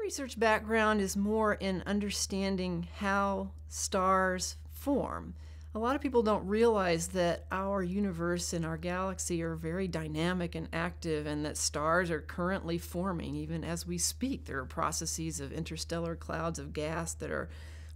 research background is more in understanding how stars form. A lot of people don't realize that our universe and our galaxy are very dynamic and active, and that stars are currently forming even as we speak. There are processes of interstellar clouds of gas that are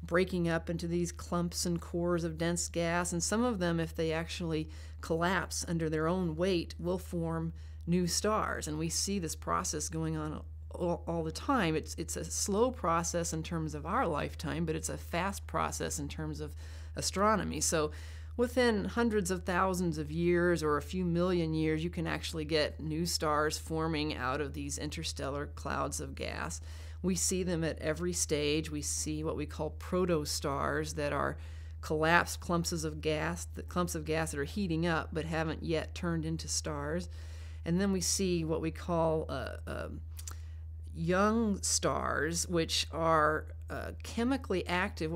breaking up into these clumps and cores of dense gas, and some of them, if they actually collapse under their own weight, will form new stars. And we see this process going on all the time. It's a slow process in terms of our lifetime, but it's a fast process in terms of astronomy. So within hundreds of thousands of years or a few million years, you can actually get new stars forming out of these interstellar clouds of gas. We see them at every stage. We see what we call protostars that are collapsed clumps of gas that are heating up but haven't yet turned into stars. And then we see what we call young stars, which are chemically active.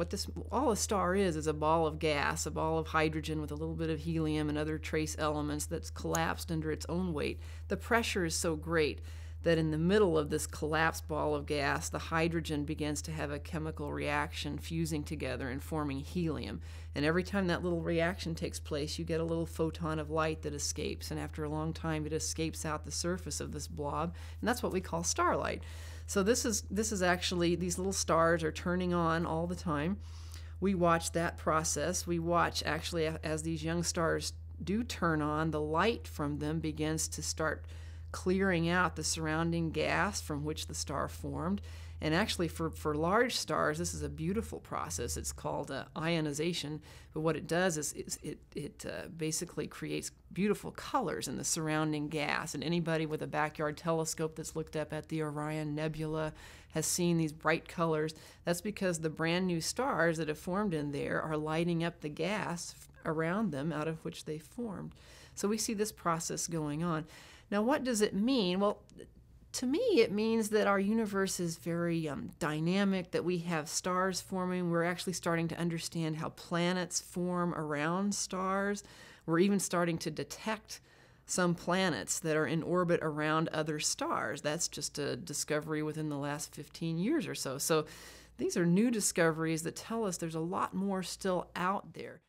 All a star is a ball of gas, a ball of hydrogen with a little bit of helium and other trace elements that's collapsed under its own weight. The pressure is so great that in the middle of this collapsed ball of gas, the hydrogen begins to have a chemical reaction, fusing together and forming helium. And every time that little reaction takes place, you get a little photon of light that escapes, and after a long time it escapes out the surface of this blob, and that's what we call starlight. So this is actually, these little stars are turning on all the time. We watch that process. We watch actually as these young stars do turn on, the light from them begins to start clearing out the surrounding gas from which the star formed. And actually for large stars, this is a beautiful process. It's called ionization. But what it does is it basically creates beautiful colors in the surrounding gas. And anybody with a backyard telescope that's looked up at the Orion Nebula has seen these bright colors. That's because the brand new stars that have formed in there are lighting up the gas around them out of which they formed. So we see this process going on. Now, what does it mean? Well, to me, it means that our universe is very dynamic, that we have stars forming. We're actually starting to understand how planets form around stars. We're even starting to detect some planets that are in orbit around other stars. That's just a discovery within the last 15 years or so. So these are new discoveries that tell us there's a lot more still out there.